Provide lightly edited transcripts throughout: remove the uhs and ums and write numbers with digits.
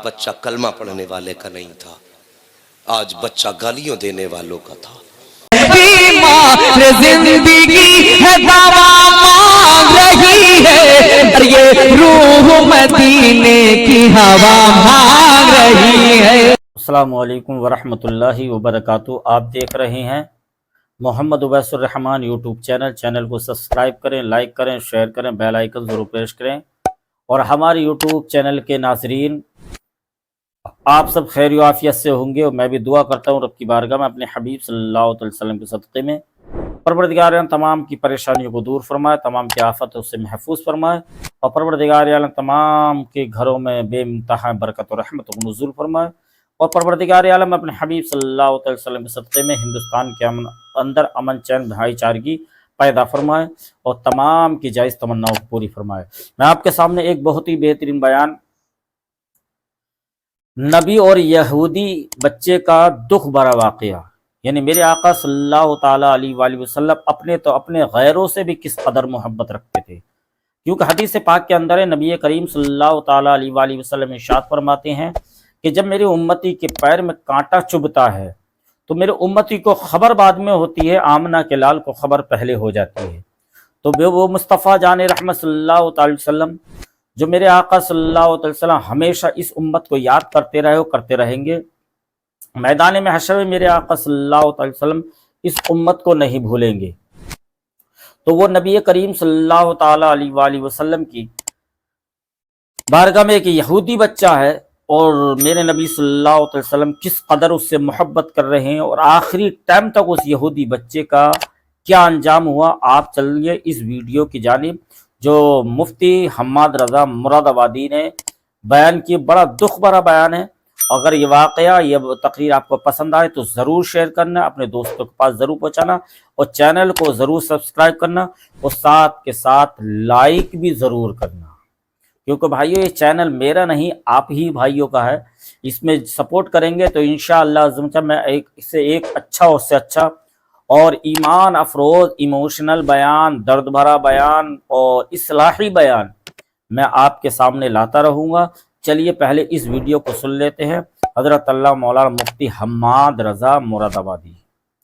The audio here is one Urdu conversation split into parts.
بچہ کلمہ پڑھنے والے کا نہیں تھا، آج بچہ گالیوں دینے والوں کا تھا۔ بیمار زندگی ہے دوا مانگ رہی ہے، اور یہ روح مدینے کی ہوا مانگ رہی ہے۔ السلام علیکم ورحمۃ اللہ وبرکاتہ۔ آپ دیکھ رہے ہیں محمد اویس الرحمان یوٹیوب چینل کو سبسکرائب کریں، لائک کریں، شیئر کریں، بیل آئیکن ضرور پریس کریں۔ اور ہمارے یوٹیوب چینل کے ناظرین، آپ سب خیر و عافیت سے ہوں گے، اور میں بھی دعا کرتا ہوں رب کی بارگاہ میں اپنے حبیب صلی اللہ علیہ وسلم کے صدقے میں پروردگار عالم تمام کی پریشانیوں کو دور فرمائے، تمام کی آفتوں سے محفوظ فرمائے، اور پروردگار عالم تمام کے گھروں میں بے انتہا برکت و رحمت کو نزول فرمائے، اور پروردگار عالم اپنے حبیب صلی اللہ علیہ وسلم کے صدقے میں ہندوستان کے اندر امن چین بھائی چارگی پیدا فرمائے، اور تمام کی جائز تمناؤں کو پوری فرمائے۔ میں آپ کے سامنے ایک بہت ہی بہترین بیان، نبی اور یہودی بچے کا دکھ بھرا واقعہ، یعنی میرے آقا صلی اللہ تعالیٰ علیہ وآلہ وسلم اپنے غیروں سے بھی کس قدر محبت رکھتے تھے، کیونکہ حدیث پاک کے اندر ہے، نبی کریم صلی اللہ تعالیٰ علیہ وآلہ وسلم ارشاد فرماتے ہیں کہ جب میرے امتی کے پیر میں کانٹا چبھتا ہے تو میرے امتی کو خبر بعد میں ہوتی ہے، آمنہ کے لال کو خبر پہلے ہو جاتی ہے۔ تو وہ مصطفیٰ جان رحمت صلی اللہ تعالی وسلم، جو میرے آقا صلی اللہ علیہ وسلم ہمیشہ اس امت کو یاد کرتے رہے اور کرتے رہیں گے، میدان میں حشر میں میرے آقا صلی اللہ علیہ وسلم اس امت کو نہیں بھولیں گے۔ تو وہ نبی کریم صلی اللہ تعالی علیہ وآلہ وسلم کی بارگاہ میں ایک یہودی بچہ ہے، اور میرے نبی صلی اللہ علیہ وسلم کس قدر اس سے محبت کر رہے ہیں، اور آخری ٹائم تک اس یہودی بچے کا کیا انجام ہوا، آپ چلیے اس ویڈیو کی جانب جو مفتی حماد رضا مراد آبادی نے بیان کی۔ بڑا دکھ بھرا بیان ہے۔ اگر یہ واقعہ، یہ تقریر آپ کو پسند آئے تو ضرور شیئر کرنا، اپنے دوستوں کے پاس ضرور پہنچانا، اور چینل کو ضرور سبسکرائب کرنا، اور ساتھ کے ساتھ لائک بھی ضرور کرنا، کیونکہ بھائیو یہ چینل میرا نہیں، آپ ہی بھائیوں کا ہے۔ اس میں سپورٹ کریں گے تو انشاءاللہ عز و جل میں اس سے ایک اچھا اور سے اچھا اور ایمان افروز ایموشنل بیان، درد بھرا بیان اور اصلاحی بیان میں آپ کے سامنے لاتا رہوں گا۔ چلیے پہلے اس ویڈیو کو سن لیتے ہیں، حضرت اللہ مولانا مفتی حماد رضا مراد آبادی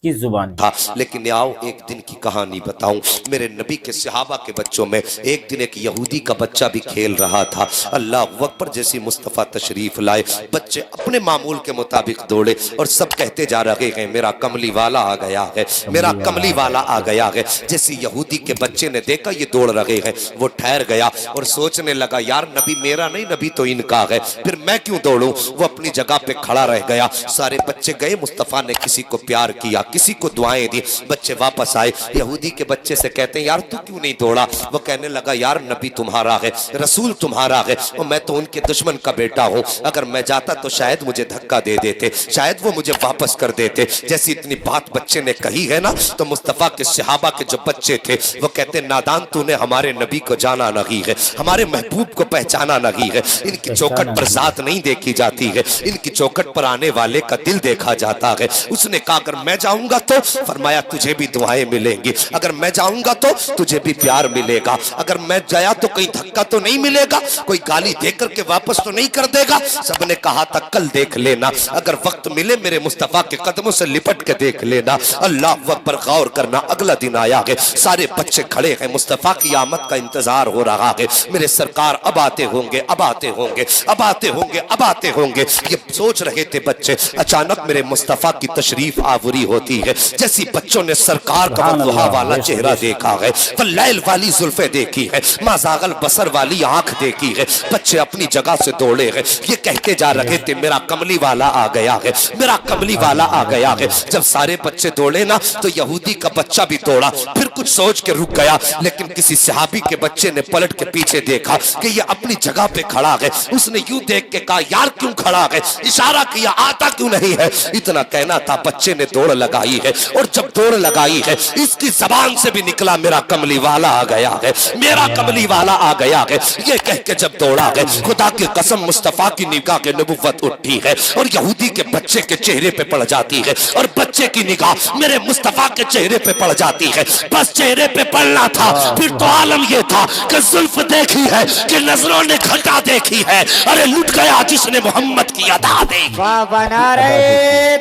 کی زبان تھا۔ لیکن آؤ ایک دن کی کہانی بتاؤں۔ میرے نبی کے صحابہ کے بچوں میں ایک دن ایک یہودی کا بچہ بھی کھیل رہا تھا۔ اللہ اکبر، جیسی مصطفیٰ تشریف لائے، بچے اپنے معمول کے مطابق دوڑے اور سب کہتے جا رہے ہیں میرا کملی والا آ گیا ہے، میرا کملی والا آ گیا ہے۔ جیسی یہودی کے بچے نے دیکھا یہ دوڑ رہے ہیں، وہ ٹھہر گیا اور سوچنے لگا یار نبی میرا نہیں، نبی تو ان کا ہے، پھر میں کیوں دوڑوں؟ وہ اپنی جگہ پہ کھڑا رہ گیا۔ سارے بچے گئے، مصطفیٰ نے کسی کو پیار کیا، کسی کو دعائیں دی، بچے واپس آئے۔ یہودی کے بچے سے کہتے ہیں یار تو کیوں نہیں دوڑا؟ وہ کہنے لگا یار نبی تمہارا ہے، رسول تمہارا ہے، اور میں تو ان کے دشمن کا بیٹا ہوں، اگر میں جاتا تو شاید مجھے دھکا دے دیتے، شاید وہ مجھے واپس کر دیتے۔ جیسی اتنی بات بچے نے کہی ہے نا، تو مصطفیٰ کے صحابہ کے جو بچے تھے وہ کہتے نادان تو نے ہمارے نبی کو جانا نہیں ہے، ہمارے محبوب کو پہچانا نہیں ہے، ان کی چوکھٹ پر ذات نہیں دیکھی جاتی ہے، ان کی چوکھٹ پر آنے والے کا دل دیکھا جاتا ہے۔ اس نے کہا اگر میں جاؤں گا تو فرمایا تجھے بھی دعائیں ملیں گی، اگر میں جاؤں گا تو تجھے بھی پیار ملے گا، اگر میں جایا تو کہیں دھکا تو نہیں ملے گا، کوئی گالی دے کر کے واپس تو نہیں کر دے گا۔ سب نے کہا تھا کل دیکھ لینا، اگر وقت ملے میرے مصطفیٰ کے قدموں سے لپٹ کے دیکھ لینا۔ اللہ اکبر، غور کرنا، اگلا دن آیا ہے، سارے بچے کھڑے ہیں، مصطفیٰ کی آمد کا انتظار ہو رہا ہے، میرے سرکار اب آتے ہوں گے، اب آتے ہوں گے، اب آتے ہوں گے، اب آتے ہوں گے، یہ سوچ رہے تھے بچے۔ اچانک میرے مصطفیٰ کی تشریف آوری ہوتی ہے، جیسی بچوں نے سرکار کا وضحا والا چہرہ دیکھا ہے، واللیل والی زلفیں دیکھی ہے، ما زاغ البصر والی آنکھ دیکھی ہے، بچے اپنی جگہ سے دوڑے ہیں، یہ کہتے جا رہے تھے میرا کملی والا آ گیا ہے، میرا کملی والا آ گیا ہے۔ جب سارے بچے دوڑے نا تو یہودی کا بچہ بھی دوڑا، پھر کچھ سوچ کے رک گیا، لیکن کسی صحابی کے بچے نے پلٹ کے پیچھے دیکھا کہ یہ اپنی جگہ پہ کھڑا ہے، اس نے یوں دیکھ کے کہا یار کیوں کھڑا ہے، اشارہ کیا آتا کیوں نہیں ہے؟ اتنا کہنا تھا بچے نے دوڑ لگا لگائی ہے، اور جب دوڑ لگائی ہے اس کی زبان سے بھی نکلا میرا کملی والا آ گیا ہے، میرا کملی والا آ گیا ہے، یہ کہہ کے جب دوڑا ہے خدا کی قسم مصطفیٰ کی نگاہ کے نبوت اٹھی ہے اور یہودی کے بچے کے چہرے پہ پڑ جاتی ہے، اور بچے کی نگاہ میرے مصطفیٰ کے چہرے پہ پڑ جاتی ہے، بس چہرے پہ پڑنا تھا، پھر تو عالم یہ تھا کہ زلف دیکھی ہے کہ نظروں نے گھٹا دیکھی ہے، ارے لٹ گیا جس نے محمد کی ادا دیکھی۔ بابا نعرہ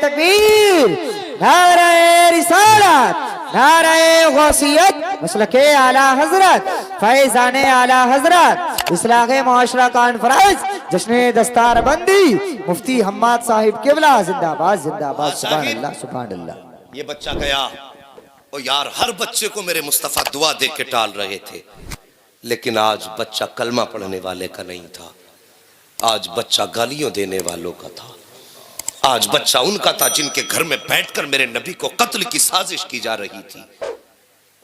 تکبیر، نعرہ رسالت، نعرہ غوثیت، مسلک اعلی حضرت، فیضان اعلی حضرت، اصلاح معاشرہ کانفرنس، جشن دستار بندی، مفتی حماد صاحب قبلہ زندہ باد زندہ باد، سبحان اللہ سبحان اللہ۔ یہ بچہ گیا، اور یار ہر بچے کو میرے مصطفیٰ دعا دے کے ٹال رہے تھے، لیکن آج بچہ کلمہ پڑھنے والے کا نہیں تھا، آج بچہ گالیوں دینے والوں کا تھا، آج بچہ ان کا تھا جن کے گھر میں بیٹھ کر میرے نبی کو قتل کی سازش کی جا رہی تھی،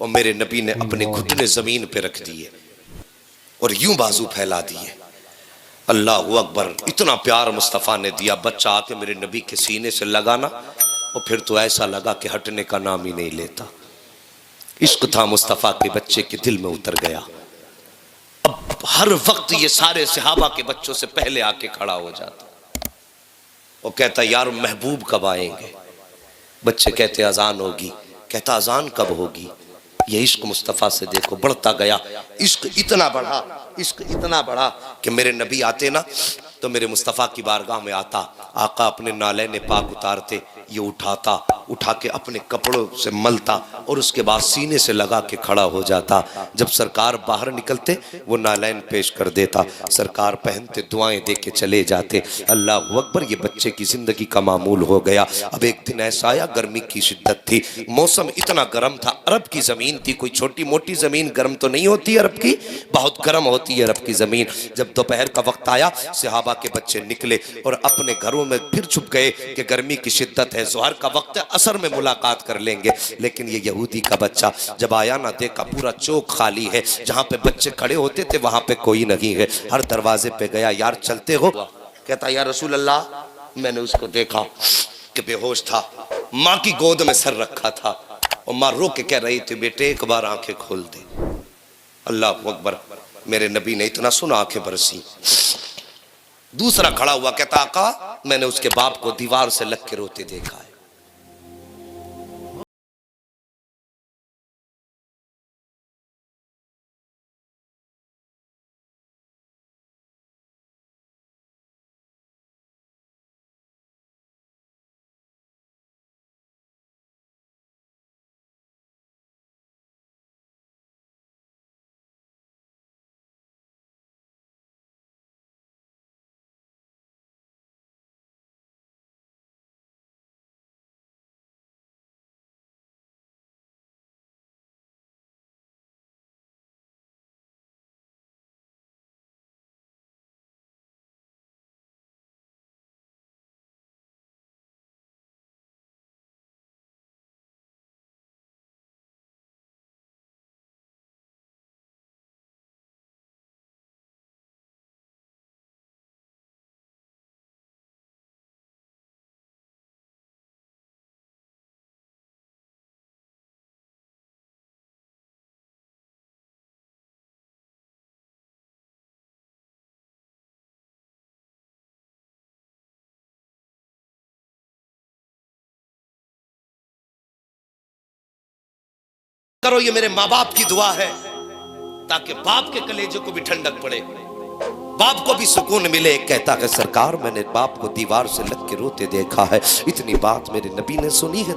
اور میرے نبی نے اپنے گھٹنے زمین پہ رکھ دیے اور یوں بازو پھیلا دیے۔ اللہ اکبر، اتنا پیار مصطفیٰ نے دیا، بچہ آ کے میرے نبی کے سینے سے لگانا، اور پھر تو ایسا لگا کہ ہٹنے کا نام ہی نہیں لیتا۔ عشق تھا مصطفیٰ کے بچے کے دل میں اتر گیا۔ اب ہر وقت یہ سارے صحابہ کے بچوں سے پہلے آ کے کھڑا ہو جاتا، وہ کہتا یار محبوب کب آئیں گے؟ بچے کہتے اذان ہوگی، کہتا اذان کب ہوگی؟ یہ عشق مصطفیٰ سے دیکھو بڑھتا گیا، عشق اتنا بڑھا، عشق اتنا بڑھا کہ میرے نبی آتے نا تو میرے مصطفیٰ کی بارگاہ میں آتا، آقا اپنے نالین پاک اتارتے، یہ اٹھاتا، اٹھا کے اپنے کپڑوں سے ملتا اور اس کے بعد سینے سے لگا کے کھڑا ہو جاتا۔ جب سرکار باہر نکلتے وہ نالین پیش کر دیتا، سرکار پہنتے دعائیں دے کے چلے جاتے۔ اللہ اکبر، یہ بچے کی زندگی کا معمول ہو گیا۔ اب ایک دن ایسا آیا، گرمی کی شدت تھی، موسم اتنا گرم تھا، عرب کی زمین تھی، کوئی چھوٹی موٹی زمین گرم تو نہیں ہوتی عرب کی، بہت گرم ہوتی ہے عرب کی زمین۔ جب دوپہر کا وقت آیا صحابہ کے بچے نکلے اور اپنے گھروں میں پھر چھپ گئے کہ گرمی کی شدت ہے، ظہر کا وقت ہے، عصر میں ملاقات کر لیں گے۔ لیکن یہ یہودی کا بچہ جب آیا نہ، دیکھا پورا چوک خالی ہے، جہاں پہ بچے کھڑے ہوتے تھے وہاں پہ کوئی نہیں ہے۔ ہر دروازے پہ گیا، یار چلتے ہو؟ کہتا یا رسول اللہ، میں نے اس کو دیکھا کہ بے ہوش تھا، ماں کی گود میں سر رکھا تھا، اور ماں رو کے کہہ رہی تھی بیٹے ایک بار آنکھیں کھول دے۔ اللہ اکبر، میرے نبی نے اتنا سنا آنکھیں برسی۔ دوسرا کھڑا ہوا، کہتا آقا میں نے اس کے باپ کو دیوار سے لگ کے روتے دیکھا ہے۔ کرو، یہ میرے ماں باپ کی دعا ہے تاکہ باپ کے کلیجے کو بھی ٹھنڈک پڑے، باپ کو بھی سکون ملے۔ کہتا ہے سرکار میں نے باپ کو دیوار سے لگ کے روتے دیکھا ہے۔ اتنی بات میرے نبی نے سنی ہے،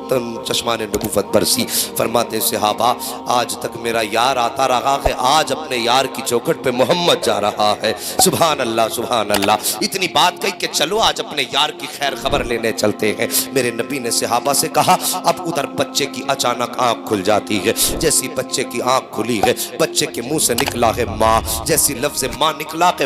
چشمان نبوت برسی۔ فرماتے صحابہ آج تک میرا یار آتا رہا ہے، آج اپنے یار کی چوکھٹ پہ محمد جا رہا ہے۔ سبحان اللہ سبحان اللہ۔ اتنی بات کہی کہ چلو آج اپنے یار کی خیر خبر لینے چلتے ہیں۔ میرے نبی نے صحابہ سے کہا اب ادھر بچے کی اچانک آنکھ کھل جاتی ہے، جیسی بچے کی آنکھ کھلی ہے بچے کے منہ سے نکلا ہے ماں، جیسی لفظ ماں نکلا کہ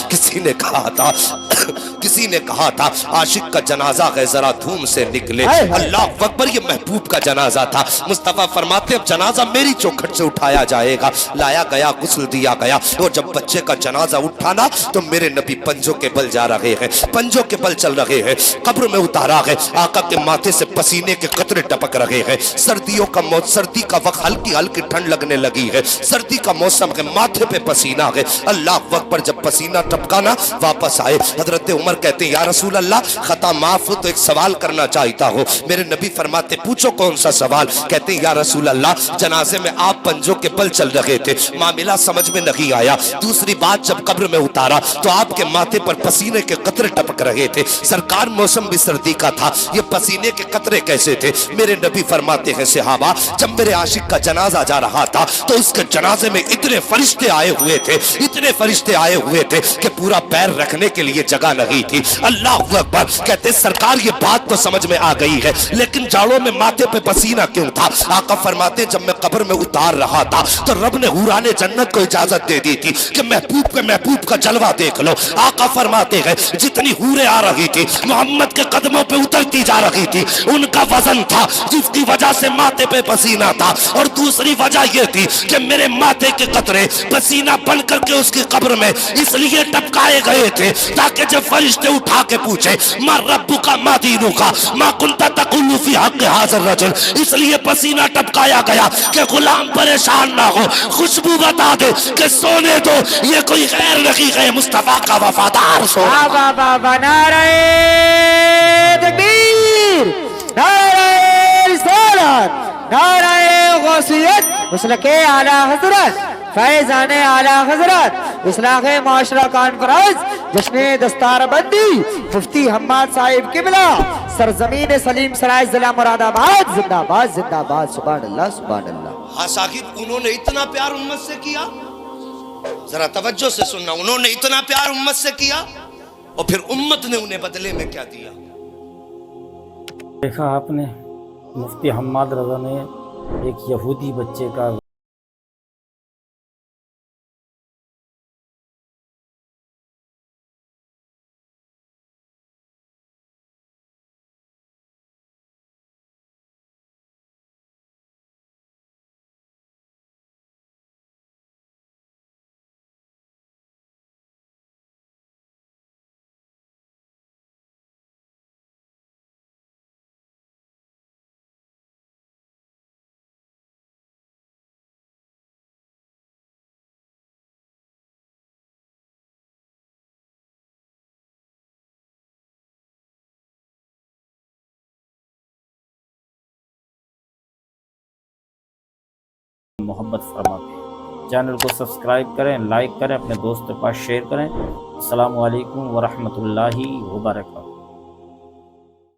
کسی نے کہا تھا عاشق کا جنازہ ہے ذرا دھوم سے نکلے، اللہ اکبر، یہ محبوب کا جنازہ تھا۔ مصطفیٰ فرماتے اب جنازہ میری چوکھٹ سے اٹھایا جائے گا۔ لایا گیا، غسل دیا گیا، اور جب بچے کا جنازہ اٹھانا تو میرے نبی پنجوں کے بل جا رہے ہیں، پنجوں کے بل چل رہے ہیں، قبر میں اتارا ہے، آقا کے ماتھے سے پسینے کے قطرے ٹپک رہے ہیں۔ سردی کا وقت، ہلکی ہلکی ٹھنڈ لگنے لگی ہے، سردی کا موسم ہے، ماتھے پہ پسینہ ہے۔ اللہ اکبر، جب پسینہ ٹپکا نا واپس آئے، حضرت عمر کہتے ہیں یا رسول اللہ خطا معاف ہو تو ایک سوال کرنا چاہتا ہوں۔ میرے نبی فرماتے پوچھو کون سا سوال؟ کہتے ہیں یا رسول اللہ جنازے میں آپ پنجوں کے بل چل رہے تھے، معاملہ سمجھ میں نہیں آیا۔ دوسری بات جب قبر میں اتارا تو آپ کے ماتھے پر پسینے کے قطرے ٹپک رہے تھے، سرکار موسم بھی سردی کا تھا، یہ پسینے کے قطرے کیسے تھے؟ میرے نبی فرماتے ہیں صحابہ جب میرے عاشق کا جنازہ جا رہا تھا تو اس کے جنازے میں اتنے فرشتے آئے ہوئے تھے کہ پورا پیر رکھنے کے لیے جگہ نہیں تھی۔ اللہ اکبر، کہتے سرکار یہ بات تو سمجھ میں آ گئی ہے لیکن جاڑوں میں ماتھے پہ پسینہ کیوں تھا؟ آقا فرماتے جب میں قبر میں اتار رہا تھا تو رب نے حوران جنت کو اجازت دے دی تھی کہ محبوب کا جلوہ دیکھ لو۔ آقا فرماتے ہیں جتنی حوریں آ رہی تھی محمد کے قدموں پہ اترتی جا رہی تھی، ان کا وزن تھا جس کی وجہ سے ماتھے پہ پسینہ تھا، اور دوسری وجہ یہ تھی کہ میرے ماتھے کے قطرے پسینہ بن کر کے اس کی قبر میں اس لیے ٹپکائے گئے تھے تاکہ جب فرشتے اٹھا کے پوچھے ما ربک ما دینک ما کنت تقول فی حق ھذا الرجل، اس لیے پسینہ ٹپکایا گیا کہ غلام پریشان نہ ہو، خوشبو بتا دے کہ سونے دو، یہ کوئی غیر نہیں ہے مصطفیٰ کا وفادار سو۔ بابا نعرہ تکبیر، نعرہ رسالت، نعرہ غوثیت، مسلک اعلی حضرت، فیضان اعلی حضرت، اصلاح معاشرہ کانفرنس، جشن دستار بندی، مفتی حماد صاحب قبلہ، سرزمین سلیم سرائے ضلع مراد آباد، زندہ باد زندہ باد، سبحان اللہ سبحان اللہ۔ ہاں ساقب انہوں نے اتنا پیار امت سے کیا، ذرا توجہ سے سننا، انہوں نے اتنا پیار امت سے کیا اور پھر امت نے انہیں بدلے میں کیا دیا؟ دیکھا آپ نے مفتی حماد رضا نے ایک یہودی بچے کا محبت فرماتے۔ چینل کو سبسکرائب کریں، لائک کریں، اپنے دوستوں کے پاس شیئر کریں۔ السلام علیکم ورحمۃ اللہ وبرکاتہ۔